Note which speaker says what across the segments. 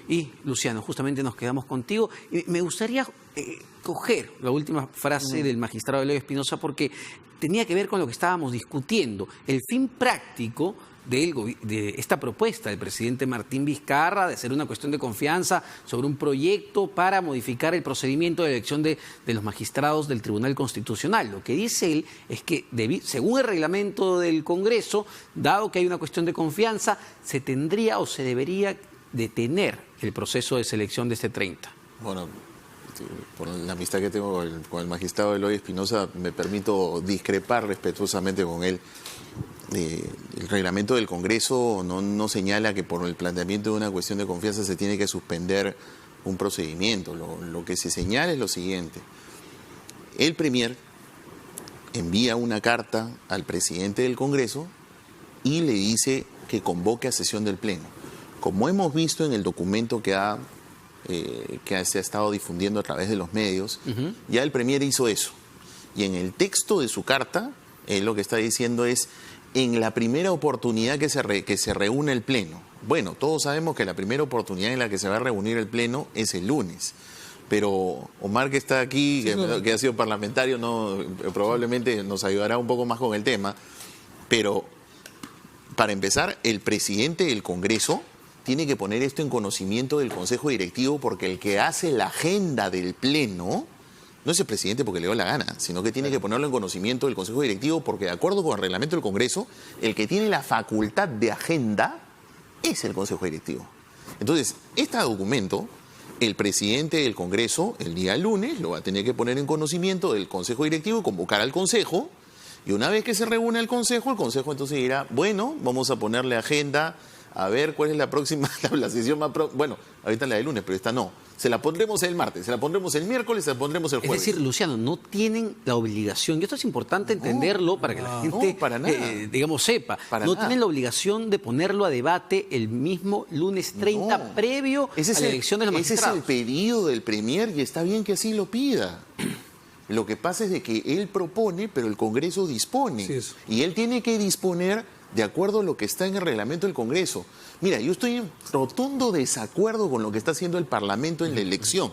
Speaker 1: Y Luciano, justamente nos quedamos contigo. Me gustaría coger la última frase del magistrado Eloy Espinosa porque tenía que ver con lo que estábamos discutiendo. El fin práctico de esta propuesta del presidente Martín Vizcarra de hacer una cuestión de confianza sobre un proyecto para modificar el procedimiento de elección de los magistrados del Tribunal Constitucional. Lo que dice él es que, según el reglamento del Congreso, dado que hay una cuestión de confianza, se tendría o se debería detener el proceso de selección de este 30.
Speaker 2: Bueno, por la amistad que tengo con el magistrado Eloy Espinosa, me permito discrepar respetuosamente con él. El reglamento del Congreso no señala que por el planteamiento de una cuestión de confianza se tiene que suspender un procedimiento. Lo que se señala es lo siguiente. El Premier envía una carta al presidente del Congreso y le dice que convoque a sesión del Pleno. Como hemos visto en el documento que se ha estado difundiendo a través de los medios, ya el Premier hizo eso. Y en el texto de su carta, él lo que está diciendo es, en la primera oportunidad que se reúne el Pleno. Bueno, todos sabemos que la primera oportunidad en la que se va a reunir el Pleno es el lunes. Pero Omar, que está aquí, sí, que ha sido parlamentario, probablemente nos ayudará un poco más con el tema. Pero, para empezar, el presidente del Congreso tiene que poner esto en conocimiento del Consejo Directivo, porque el que hace la agenda del Pleno no es el presidente porque le dio la gana, sino que tiene que ponerlo en conocimiento del Consejo Directivo, porque de acuerdo con el reglamento del Congreso, el que tiene la facultad de agenda es el Consejo Directivo. Entonces, este documento, el presidente del Congreso, el día lunes, lo va a tener que poner en conocimiento del Consejo Directivo y convocar al Consejo, y una vez que se reúne el Consejo entonces dirá, bueno, vamos a ponerle agenda, a ver cuál es la próxima, la sesión más próxima. Bueno, ahorita la de lunes, pero esta no. Se la pondremos el martes, se la pondremos el miércoles, se la pondremos el jueves.
Speaker 1: Es decir, Luciano, no tienen la obligación, y esto es importante entenderlo para que la gente, sepa, tienen la obligación de ponerlo a debate el mismo lunes 30 previo a la elección de los magistrados.
Speaker 2: Ese es el pedido del Premier y está bien que así lo pida. Lo que pasa es de que él propone, pero el Congreso dispone. Sí, y él tiene que disponer de acuerdo a lo que está en el reglamento del Congreso. Mira, yo estoy en rotundo desacuerdo con lo que está haciendo el Parlamento en la elección,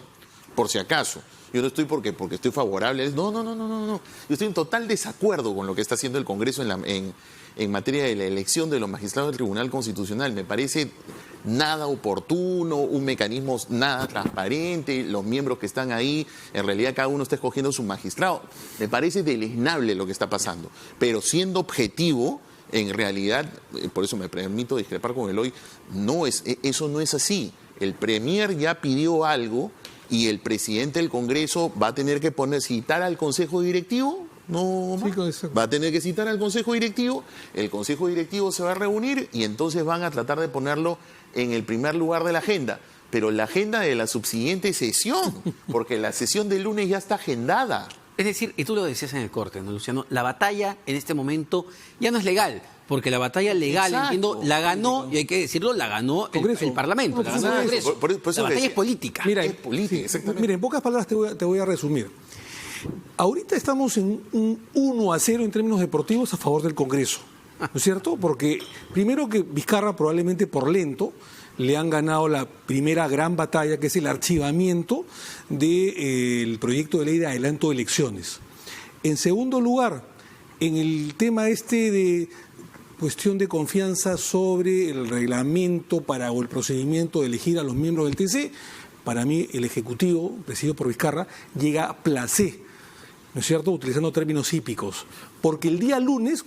Speaker 2: por si acaso. Yo no estoy porque estoy favorable. No. Yo estoy en total desacuerdo con lo que está haciendo el Congreso en materia de la elección de los magistrados del Tribunal Constitucional. Me parece nada oportuno, un mecanismo nada transparente, los miembros que están ahí, en realidad cada uno está escogiendo su magistrado. Me parece deleznable lo que está pasando. Pero siendo objetivo, en realidad, por eso me permito discrepar con Eloy, eso no es así. El Premier ya pidió algo y el presidente del Congreso va a tener que citar al Consejo Directivo. Va a tener que citar al Consejo Directivo, el Consejo Directivo se va a reunir y entonces van a tratar de ponerlo en el primer lugar de la agenda. Pero la agenda de la subsiguiente sesión, porque la sesión del lunes ya está agendada.
Speaker 1: Es decir, y tú lo decías en el corte, ¿no, Luciano? La batalla en este momento ya no es legal, porque la batalla legal, entiendo, la ganó, y hay que decirlo, la ganó el Parlamento, la ganó el Congreso. La batalla es política.
Speaker 3: Mira,
Speaker 2: es política, exactamente.
Speaker 3: Mira, en pocas palabras te voy a resumir. Ahorita estamos en un 1-0 en términos deportivos a favor del Congreso, ¿no es cierto? Porque primero que Vizcarra, probablemente por lento, le han ganado la primera gran batalla, que es el archivamiento del proyecto de ley de adelanto de elecciones. En segundo lugar, en el tema de cuestión de confianza sobre el reglamento o el procedimiento de elegir a los miembros del TC, para mí el Ejecutivo, presidido por Vizcarra, llega a placé, ¿no es cierto?, utilizando términos hípicos. Porque el día lunes,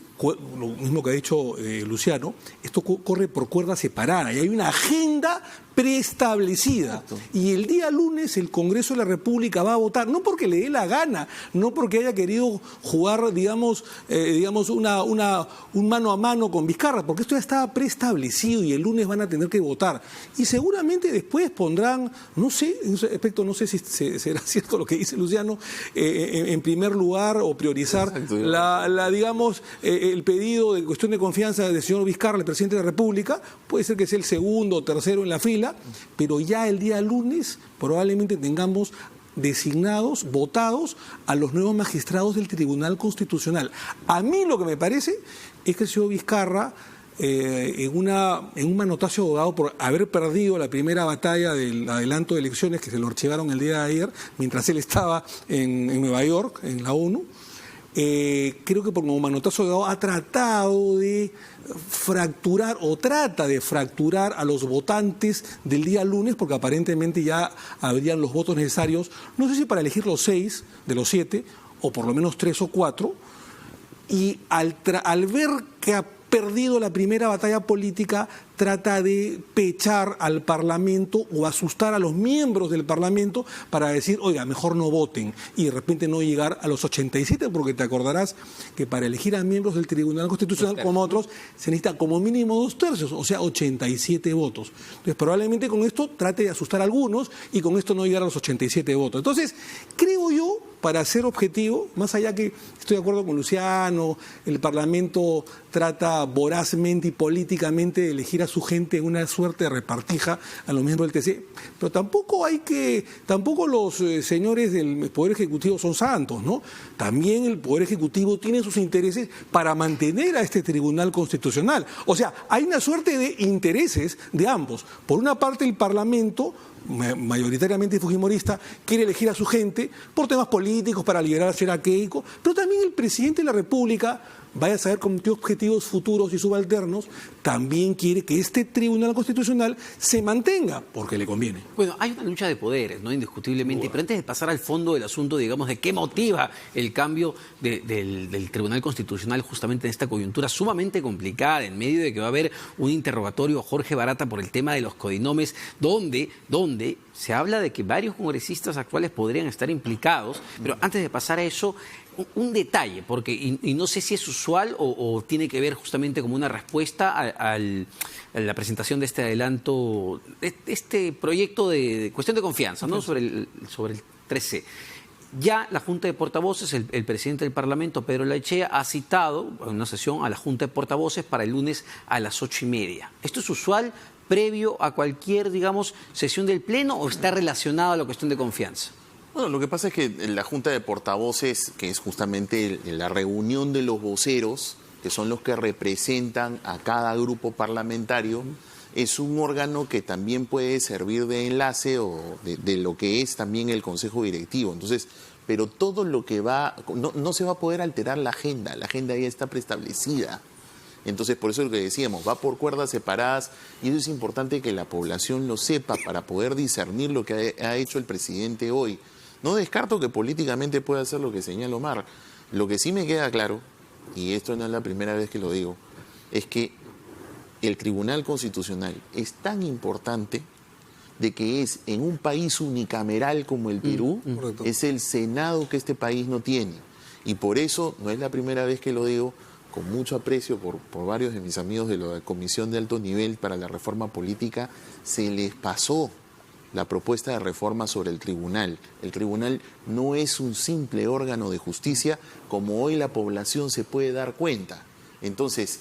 Speaker 3: lo mismo que ha dicho Luciano, esto corre por cuerda separada y hay una agenda preestablecida. Exacto. Y el día lunes el Congreso de la República va a votar, no porque le dé la gana, no porque haya querido jugar, digamos un mano a mano con Vizcarra, porque esto ya estaba preestablecido y el lunes van a tener que votar. Y seguramente después pondrán, no sé, en ese aspecto no sé si será cierto lo que dice Luciano, en primer lugar o priorizar el pedido de cuestión de confianza del señor Vizcarra, el presidente de la República. Puede ser que sea el segundo o tercero en la fila, pero ya el día lunes probablemente tengamos designados, votados a los nuevos magistrados del Tribunal Constitucional. A mí lo que me parece es que el señor Vizcarra en un manotazo dado por haber perdido la primera batalla del adelanto de elecciones que se lo archivaron el día de ayer, mientras él estaba en Nueva York, en la ONU. Creo que por como manotazo dado ha tratado de fracturar o trata de fracturar a los votantes del día lunes, porque aparentemente ya habrían los votos necesarios, no sé si para elegir los 6 de los 7 o por lo menos 3 o 4, y al ver que ha perdido la primera batalla política, trata de pechar al Parlamento o asustar a los miembros del Parlamento para decir, oiga, mejor no voten, y de repente no llegar a los 87, porque te acordarás que para elegir a miembros del Tribunal Constitucional, como otros, se necesita como mínimo 2/3, o sea, 87 votos. Entonces, probablemente con esto trate de asustar a algunos y con esto no llegar a los 87 votos. Entonces, creo yo, para ser objetivo, más allá que estoy de acuerdo con Luciano, el Parlamento trata vorazmente y políticamente de elegir a su gente en una suerte de repartija a los miembros del TC, pero tampoco los señores del Poder Ejecutivo son santos, ¿no? También el Poder Ejecutivo tiene sus intereses para mantener a este Tribunal Constitucional. O sea, hay una suerte de intereses de ambos. Por una parte, el Parlamento, mayoritariamente fujimorista, quiere elegir a su gente por temas políticos para liberar a Sheila Keiko, pero también el presidente de la República, vaya a saber con qué objetivos futuros y subalternos, también quiere que este Tribunal Constitucional se mantenga, porque le conviene.
Speaker 1: Bueno, hay una lucha de poderes, ¿no? Indiscutiblemente. Pero antes de pasar al fondo del asunto, digamos, de qué motiva el cambio del Tribunal Constitucional justamente en esta coyuntura sumamente complicada, en medio de que va a haber un interrogatorio a Jorge Barata por el tema de los codinomes, donde se habla de que varios congresistas actuales podrían estar implicados. Pero antes de pasar a eso, un detalle, porque y no sé si es usual o tiene que ver justamente como una respuesta a la presentación de este adelanto, este proyecto de cuestión de confianza, ¿no? sobre el 13. Ya la Junta de Portavoces, el presidente del Parlamento, Pedro Laechea, ha citado en una sesión a la Junta de Portavoces para el lunes a las 8:30. ¿Esto es usual previo a cualquier, digamos, sesión del Pleno o está relacionado a la cuestión de confianza?
Speaker 2: Bueno, lo que pasa es que la Junta de Portavoces, que es justamente la reunión de los voceros, que son los que representan a cada grupo parlamentario, es un órgano que también puede servir de enlace o de lo que es también el Consejo Directivo. Entonces, pero todo lo que no se va a poder alterar la agenda ya está preestablecida. Entonces, por eso es lo que decíamos, va por cuerdas separadas, y eso es importante que la población lo sepa para poder discernir lo que ha hecho el presidente hoy. No descarto que políticamente pueda hacer lo que señala Omar. Lo que sí me queda claro, y esto no es la primera vez que lo digo, es que el Tribunal Constitucional es tan importante de que es en un país unicameral como el Perú, es el Senado que este país no tiene. Y por eso, no es la primera vez que lo digo, con mucho aprecio por varios de mis amigos de la Comisión de Alto Nivel para la Reforma Política, se les pasó la propuesta de reforma sobre el tribunal. El tribunal no es un simple órgano de justicia, como hoy la población se puede dar cuenta. Entonces,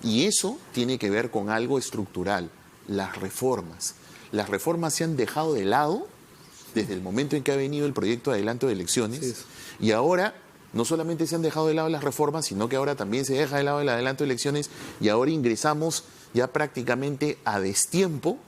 Speaker 2: y eso tiene que ver con algo estructural, las reformas. Las reformas se han dejado de lado desde el momento en que ha venido el proyecto de adelanto de elecciones, y ahora no solamente se han dejado de lado las reformas, sino que ahora también se deja de lado el adelanto de elecciones, y ahora ingresamos ya prácticamente a destiempo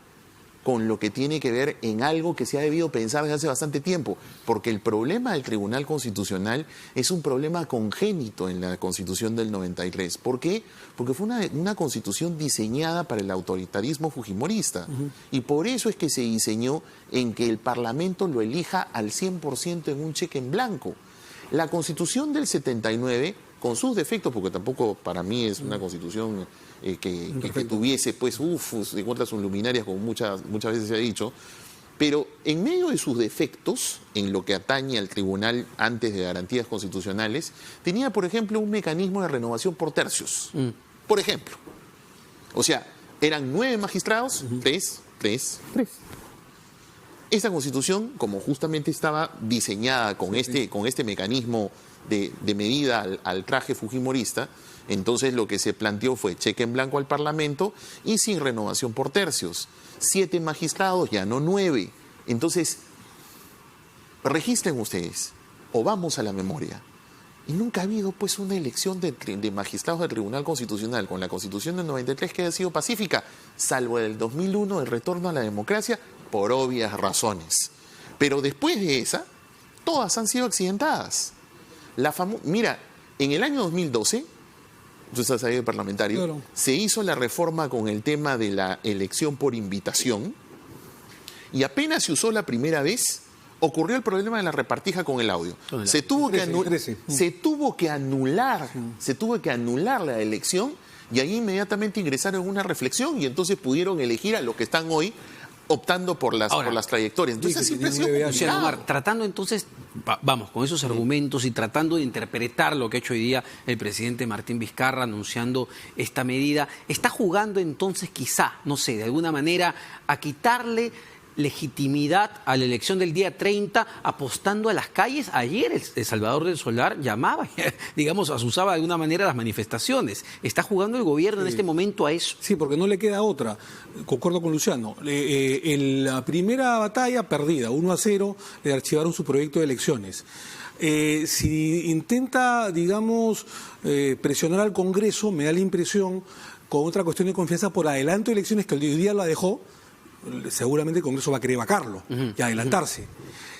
Speaker 2: con lo que tiene que ver en algo que se ha debido pensar desde hace bastante tiempo, porque el problema del Tribunal Constitucional es un problema congénito en la Constitución del 93. ¿Por qué? Porque fue una Constitución diseñada para el autoritarismo fujimorista, y por eso es que se diseñó en que el Parlamento lo elija al 100% en un cheque en blanco. La Constitución del 79, con sus defectos, porque tampoco para mí es una Constitución que tuviese, pues, de contra sus luminarias, como muchas veces se ha dicho, pero en medio de sus defectos, en lo que atañe al tribunal antes de garantías constitucionales, tenía, por ejemplo, un mecanismo de renovación por tercios. Por ejemplo. O sea, eran 9 magistrados, 3. Esta Constitución, como justamente estaba diseñada con este mecanismo de medida al traje fujimorista, entonces lo que se planteó fue cheque en blanco al Parlamento y sin renovación por tercios. 7 magistrados, ya no 9. Entonces, registren ustedes, o vamos a la memoria, Y nunca ha habido pues una elección de magistrados del Tribunal Constitucional con la Constitución del 93 que haya sido pacífica, salvo el 2001, el retorno a la democracia, por obvias razones. Pero después de esa, todas han sido accidentadas. Mira, en el año 2012, tú estás ahí de parlamentario,
Speaker 3: claro,
Speaker 2: se hizo la reforma con el tema de la elección por invitación y apenas se usó la primera vez, ocurrió el problema de la repartija con el audio. Se tuvo que anular la elección y ahí inmediatamente ingresaron en una reflexión y entonces pudieron elegir a los que están hoy optando por las trayectorias. Entonces siempre ha sido
Speaker 1: Luciano Omar, tratando entonces, vamos, con esos argumentos y tratando de interpretar lo que ha hecho hoy día el presidente Martín Vizcarra anunciando esta medida, está jugando entonces quizá, no sé, de alguna manera a quitarle legitimidad a la elección del día 30 apostando a las calles. Ayer el Salvador del Solar llamaba, digamos, asusaba de alguna manera las manifestaciones. ¿Está jugando el gobierno en este momento a eso?
Speaker 3: Sí, porque no le queda otra. Concuerdo con Luciano. La primera batalla perdida, 1-0, le archivaron su proyecto de elecciones. Si intenta, digamos, presionar al Congreso, me da la impresión, con otra cuestión de confianza por adelanto de elecciones que hoy día la dejó, seguramente el Congreso va a querer vacarlo y adelantarse.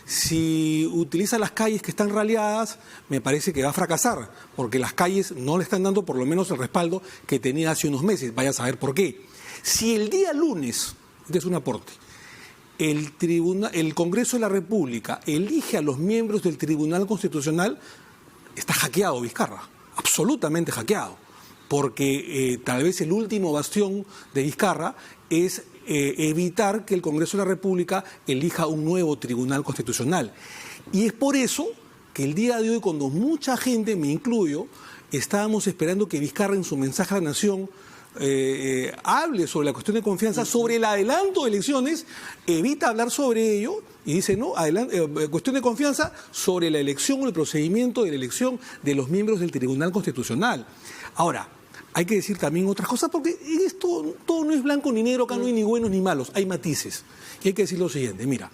Speaker 3: Si utiliza las calles que están raleadas, me parece que va a fracasar, porque las calles no le están dando por lo menos el respaldo que tenía hace unos meses. Vaya a saber por qué. Si el día lunes, este es un aporte, el Congreso de la República elige a los miembros del Tribunal Constitucional, está hackeado Vizcarra, absolutamente hackeado, porque tal vez el último bastión de Vizcarra es evitar que el Congreso de la República elija un nuevo Tribunal Constitucional. Y es por eso que el día de hoy, cuando mucha gente, me incluyo, estábamos esperando que Vizcarra en su mensaje a la Nación hable sobre la cuestión de confianza, sobre el adelanto de elecciones, evita hablar sobre ello y dice, no, cuestión de confianza sobre la elección o el procedimiento de la elección de los miembros del Tribunal Constitucional. Ahora, hay que decir también otras cosas, porque esto todo no es blanco ni negro, acá no hay ni buenos ni malos, hay matices. Y hay que decir lo siguiente, mira,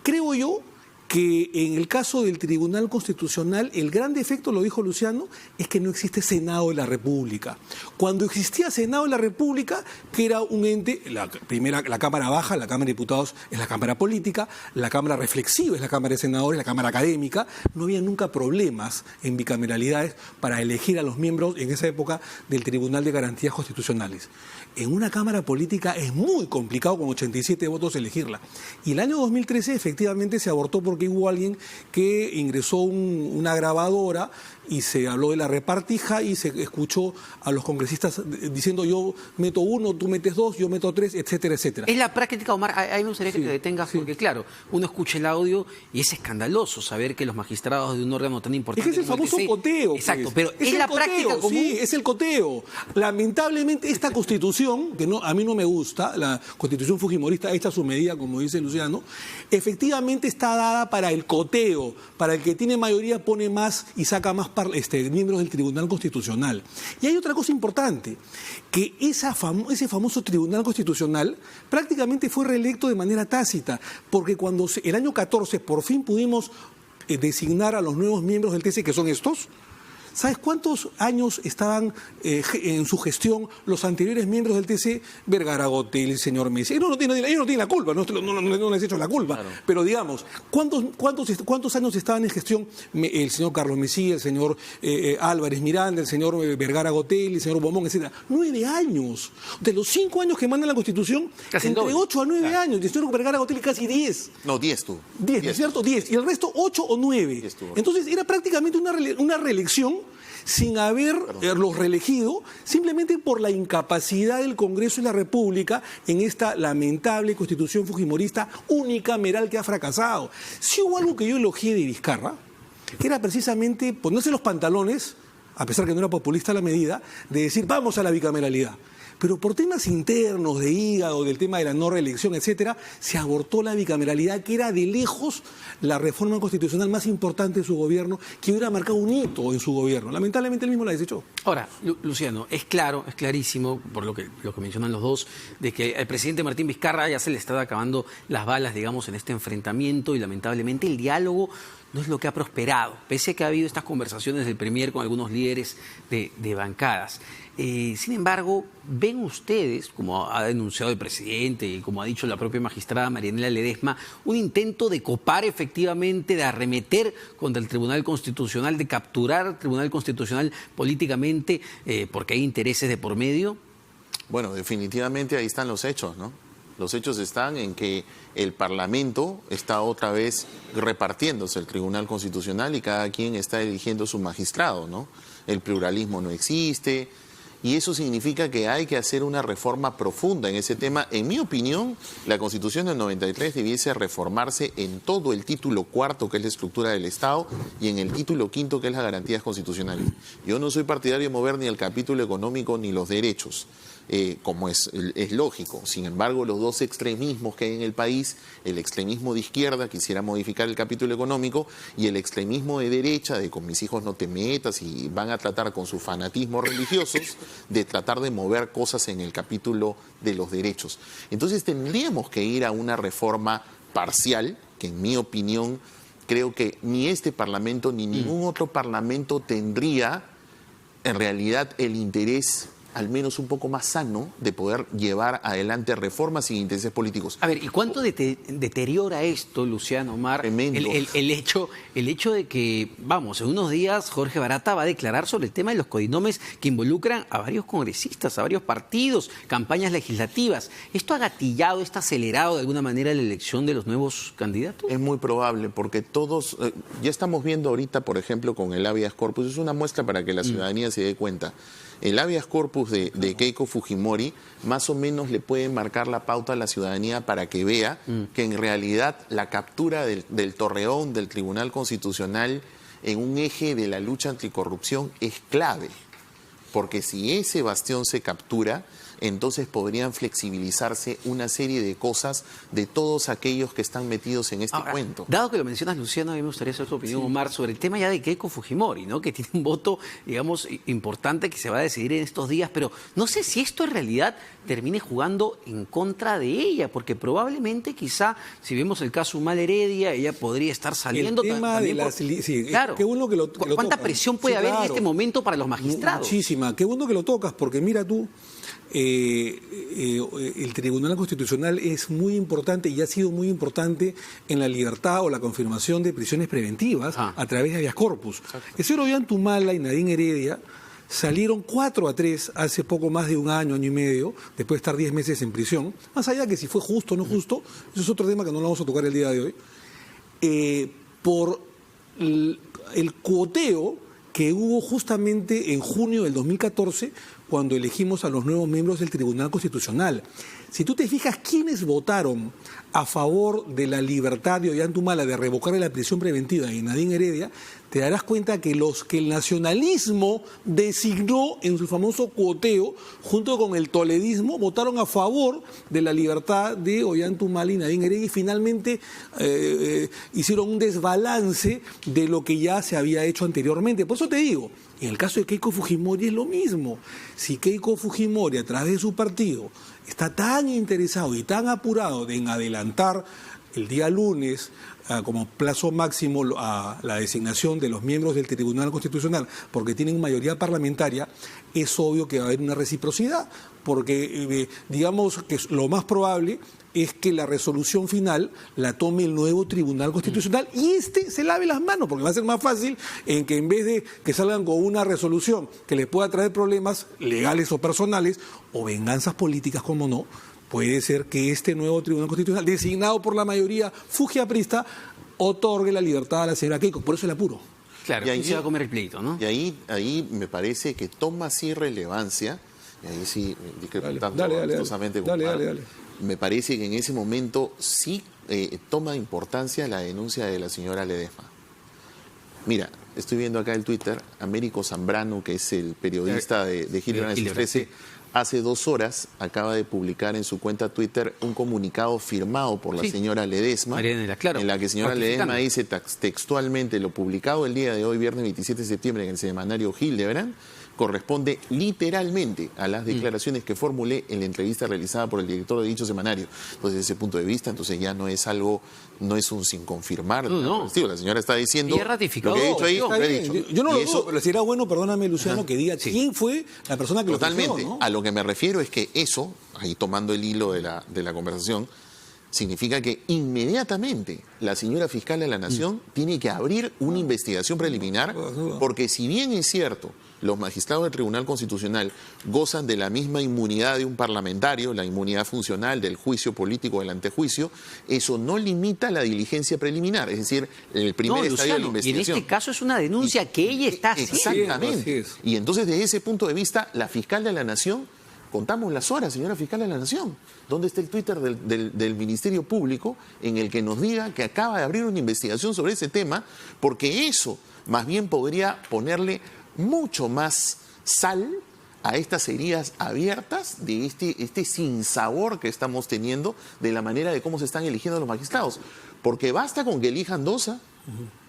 Speaker 3: creo yo que en el caso del Tribunal Constitucional, el gran defecto, lo dijo Luciano, es que no existe Senado de la República. Cuando existía Senado de la República, que era un ente, la Cámara Baja, la Cámara de Diputados es la Cámara Política, la Cámara Reflexiva es la Cámara de Senadores, la Cámara Académica, no había nunca problemas en bicameralidades para elegir a los miembros, en esa época, del Tribunal de Garantías Constitucionales. En una Cámara Política es muy complicado con 87 votos elegirla. Y el año 2013 efectivamente se abortó porque hubo alguien que ingresó una grabadora y se habló de la repartija y se escuchó a los congresistas diciendo yo meto 1, tú metes 2, yo meto 3, etcétera, etcétera.
Speaker 1: Es la práctica, Omar, ahí me gustaría que te detengas porque claro, uno escucha el audio y es escandaloso saber que los magistrados de un órgano tan importante
Speaker 3: es que es el famoso coteo.
Speaker 1: Exacto,
Speaker 3: pues.
Speaker 1: pero es la práctica común.
Speaker 3: Sí, es el coteo. Lamentablemente esta Constitución, que a mí no me gusta, la Constitución fujimorista hecha a su medida, como dice Luciano, efectivamente está dada para el coteo, para el que tiene mayoría pone más y saca más miembros del Tribunal Constitucional. Y hay otra cosa importante, que ese famoso Tribunal Constitucional prácticamente fue reelecto de manera tácita, porque cuando el año 14 por fin pudimos designar a los nuevos miembros del TC, que son estos, ¿sabes cuántos años estaban en su gestión los anteriores miembros del TC? Vergara Gotel, el señor Messi. Ellos no tienen la culpa, no les he hecho la culpa. Claro. Pero digamos, ¿cuántos años estaban en gestión el señor Carlos Messi, el señor Álvarez Miranda, el señor Vergara Gotel, el señor Bomón, etcétera? 9 años. De los 5 años que manda la Constitución, casi entre 8 a 9 años. Y el señor Vergara Gotel casi 10.
Speaker 2: No, 10 tú.
Speaker 3: 10, ¿no es cierto? 10. Y el resto 8 o 9. Entonces era prácticamente una reelección sin haberlos reelegido, simplemente por la incapacidad del Congreso de la República en esta lamentable Constitución fujimorista unicameral que ha fracasado. Si hubo algo que yo elogié de Vizcarra, era precisamente ponerse los pantalones, a pesar que no era populista la medida, de decir vamos a la bicameralidad. pero por temas internos de hígado, del tema de la no reelección, etcétera, se abortó la bicameralidad, que era de lejos la reforma constitucional más importante de su gobierno, que hubiera marcado un hito en su gobierno. Lamentablemente él mismo la desechó.
Speaker 1: Ahora, Luciano, es claro, es clarísimo, por lo que mencionan los dos, de que al presidente Martín Vizcarra ya se le están acabando las balas, digamos, en este enfrentamiento, y lamentablemente el diálogo no es lo que ha prosperado, pese a que ha habido estas conversaciones del Premier con algunos líderes de bancadas. Sin embargo, ¿ven ustedes, como ha denunciado el presidente y como ha dicho la propia magistrada Marianela Ledesma, un intento de copar efectivamente, de arremeter contra el Tribunal Constitucional, de capturar al Tribunal Constitucional políticamente porque hay intereses de por medio?
Speaker 2: Bueno, definitivamente ahí están los hechos, ¿no? Los hechos están en que el Parlamento está otra vez repartiéndose el Tribunal Constitucional y cada quien está eligiendo su magistrado, ¿no? El pluralismo no existe y eso significa que hay que hacer una reforma profunda en ese tema. En mi opinión, la Constitución del 93 debiese reformarse en todo el título cuarto, que es la estructura del Estado, y en el título quinto, que es las garantías constitucionales. Yo no soy partidario de mover ni el capítulo económico ni los derechos. Como es lógico. Sin embargo, los dos extremismos que hay en el país, el extremismo de izquierda, quisiera modificar el capítulo económico, y el extremismo de derecha, de con mis hijos no te metas, y van a tratar con sus fanatismos religiosos de tratar de mover cosas en el capítulo de los derechos. Entonces tendríamos que ir a una reforma parcial, que en mi opinión creo que ni este Parlamento ni ningún otro Parlamento tendría en realidad el interés al menos un poco más sano de poder llevar adelante reformas sin intereses políticos.
Speaker 1: A ver, ¿y cuánto deteriora esto, Luciano Omar, el hecho de que, vamos, en unos días Jorge Barata va a declarar sobre el tema de los codinomes que involucran a varios congresistas, a varios partidos, campañas legislativas? ¿Esto ha gatillado, está acelerado de alguna manera la elección de los nuevos candidatos?
Speaker 2: Es muy probable, porque todos, ya estamos viendo ahorita, por ejemplo, con el habeas corpus, es una muestra para que la ciudadanía se dé cuenta. El habeas corpus de Keiko Fujimori más o menos le puede marcar la pauta a la ciudadanía para que vea que en realidad la captura del torreón del Tribunal Constitucional en un eje de la lucha anticorrupción es clave. Porque si ese bastión se captura, entonces podrían flexibilizarse una serie de cosas de todos aquellos que están metidos en este cuento.
Speaker 1: Dado que lo mencionas, Luciano, a mí me gustaría saber tu opinión, Omar, sobre el tema ya de Keiko Fujimori, ¿no? Que tiene un voto, digamos, importante que se va a decidir en estos días, pero no sé si esto en realidad termine jugando en contra de ella, porque probablemente quizá, si vemos el caso Humal Heredia, ella podría estar saliendo.
Speaker 3: El tema de las... Sí,
Speaker 1: claro.
Speaker 3: Qué bueno que lo
Speaker 1: ¿Cuánta
Speaker 3: tocas?
Speaker 1: presión puede haber en este momento para los magistrados?
Speaker 3: Muchísima. Qué bueno que lo tocas, porque mira tú, el Tribunal Constitucional es muy importante y ha sido muy importante en la libertad o la confirmación de prisiones preventivas a través de habeas corpus. El señor Ollantumala y Nadine Heredia salieron 4-3 hace poco más de un año y medio, después de estar 10 meses en prisión. Más allá que si fue justo o no justo, eso es otro tema que no lo vamos a tocar el día de hoy, por el cuoteo que hubo justamente en junio del 2014, cuando elegimos a los nuevos miembros del Tribunal Constitucional. Si tú te fijas, ¿quiénes votaron a favor de la libertad de Ollantumala de revocarle la prisión preventiva de Nadine Heredia? Te darás cuenta que los que el nacionalismo designó en su famoso cuoteo, junto con el toledismo, votaron a favor de la libertad de Ollantumala y Nadine Heredia, y finalmente hicieron un desbalance de lo que ya se había hecho anteriormente. Por eso te digo, en el caso de Keiko Fujimori es lo mismo. Si Keiko Fujimori, a través de su partido, está tan interesado y tan apurado en adelantar el día lunes como plazo máximo a la designación de los miembros del Tribunal Constitucional, porque tienen mayoría parlamentaria, es obvio que va a haber una reciprocidad, porque digamos que lo más probable es que la resolución final la tome el nuevo Tribunal Constitucional y se lave las manos, porque va a ser más fácil en que en vez de que salgan con una resolución que les pueda traer problemas legales o personales o venganzas políticas, como no, puede ser que este nuevo Tribunal Constitucional, designado por la mayoría fujiaprista, otorgue la libertad a la señora Keiko. Por eso el apuro.
Speaker 1: Claro, y ahí se va a comer el pleito, ¿no?
Speaker 2: Y ahí me parece que toma así relevancia, y ahí sí, discrepando amistosamente con
Speaker 3: dale.
Speaker 2: Me parece que en ese momento sí toma importancia la denuncia de la señora Ledesma. Mira, estoy viendo acá el Twitter, Américo Zambrano, que es el periodista de Gil Fernández 13, hace 2 horas acaba de publicar en su cuenta Twitter un comunicado firmado por la señora Ledesma,
Speaker 1: Marianela, claro,
Speaker 2: en la que señora Ledesma dice textualmente: lo publicado el día de hoy, viernes 27 de septiembre, en el semanario Hildebrand, corresponde literalmente a las declaraciones que formulé en la entrevista realizada por el director de dicho semanario. Entonces, desde ese punto de vista, entonces ya no es algo, no es un sin confirmar.
Speaker 1: No.
Speaker 2: La señora está diciendo
Speaker 1: y es ratificado.
Speaker 2: lo que he dicho ahí, lo he dicho.
Speaker 3: Yo no
Speaker 2: Y
Speaker 3: lo
Speaker 2: eso,
Speaker 3: dudo, pero sería bueno, perdóname, Luciano, que diga quién fue la persona que
Speaker 2: totalmente.
Speaker 3: lo ofreció, ¿no?
Speaker 2: A lo que me refiero es que eso, ahí tomando el hilo de la conversación, significa que inmediatamente la señora fiscal de la Nación tiene que abrir una investigación preliminar, porque si bien es cierto, los magistrados del Tribunal Constitucional gozan de la misma inmunidad de un parlamentario, la inmunidad funcional del juicio político, del antejuicio, eso no limita la diligencia preliminar, es decir, el primer estadio de la investigación.
Speaker 1: Y en este caso es una denuncia que ella está haciendo.
Speaker 2: Exactamente. Y entonces, desde ese punto de vista, la fiscal de la Nación, contamos las horas, señora fiscal de la Nación. ¿Dónde está el Twitter del Ministerio Público en el que nos diga que acaba de abrir una investigación sobre ese tema? Porque eso más bien podría ponerle mucho más sal a estas heridas abiertas de este sinsabor que estamos teniendo de la manera de cómo se están eligiendo los magistrados. Porque basta con que elijan 2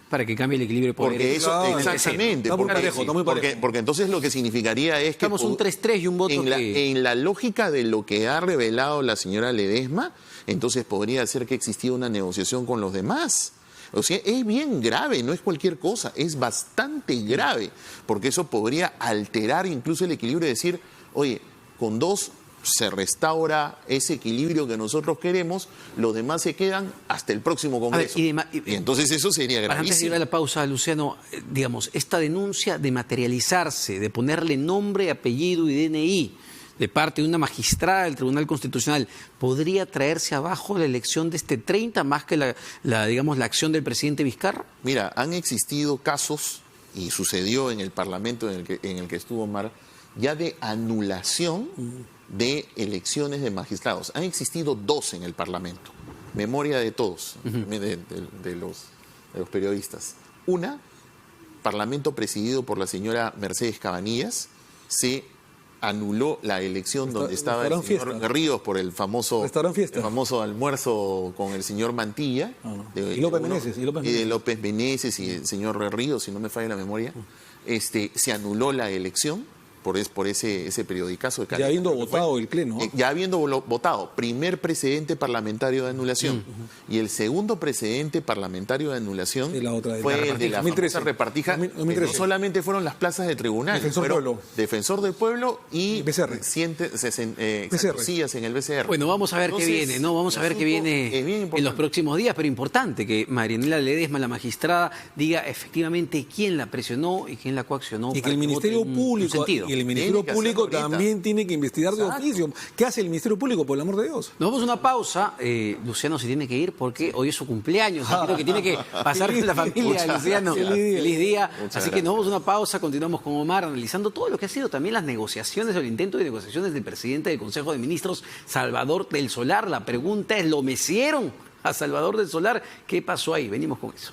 Speaker 1: para que cambie el equilibrio de poder.
Speaker 2: porque eso, exactamente.
Speaker 3: Está muy parejo, está muy parejo.
Speaker 2: Porque entonces lo que significaría es que...
Speaker 1: Estamos un 3-3 y un voto
Speaker 2: en la lógica de lo que ha revelado la señora Ledesma, entonces podría ser que existía una negociación con los demás. O sea, es bien grave, no es cualquier cosa, es bastante grave, porque eso podría alterar incluso el equilibrio y decir, oye, con 2 se restaura ese equilibrio que nosotros queremos, los demás se quedan hasta el próximo Congreso.
Speaker 1: Y
Speaker 2: entonces eso sería gravísimo.
Speaker 1: Antes de ir a la pausa, Luciano, digamos, esta denuncia de materializarse, de ponerle nombre, apellido y DNI de parte de una magistrada del Tribunal Constitucional, ¿podría traerse abajo la elección de este 30 más que la acción del presidente Vizcarra?
Speaker 2: Mira, han existido casos, y sucedió en el Parlamento en el que estuvo Omar, ya de anulación de elecciones de magistrados. Han existido 2 en el Parlamento, memoria de todos, de los periodistas. Una, Parlamento presidido por la señora Mercedes Cabanillas, se anuló la elección donde estaba el señor Ríos por el famoso almuerzo con el señor Mantilla.
Speaker 3: Y López Meneses.
Speaker 2: Y de López Meneses y el señor Ríos, si no me falla la memoria. Se anuló la elección por ese periodicazo de Cali.
Speaker 3: Ya habiendo votado el Pleno.
Speaker 2: Ya habiendo votado. Primer precedente parlamentario de anulación. Y el segundo precedente parlamentario de anulación fue el de la famosa repartija. No solamente fueron las plazas de tribunal. Defensor del Pueblo y sillas en el BCR.
Speaker 1: Bueno, vamos a ver qué viene, ¿no? Vamos a ver qué viene en los próximos días, pero importante que Marianela Ledesma, la magistrada, diga efectivamente quién la presionó y quién la coaccionó.
Speaker 3: Y que el Ministerio Público y el Ministerio Público también tiene que investigar de oficio. ¿Qué hace el Ministerio Público, por el amor de Dios?
Speaker 1: Nos vamos a una pausa. Luciano se tiene que ir porque hoy es su cumpleaños. Creo que tiene que pasar con la familia, Luciano. Feliz día. Así que nos vamos a una pausa. Continuamos con Omar analizando todo lo que ha sido también las negociaciones o el intento de negociaciones del presidente del Consejo de Ministros, Salvador del Solar. La pregunta es, ¿lo mecieron a Salvador del Solar? ¿Qué pasó ahí? Venimos con eso.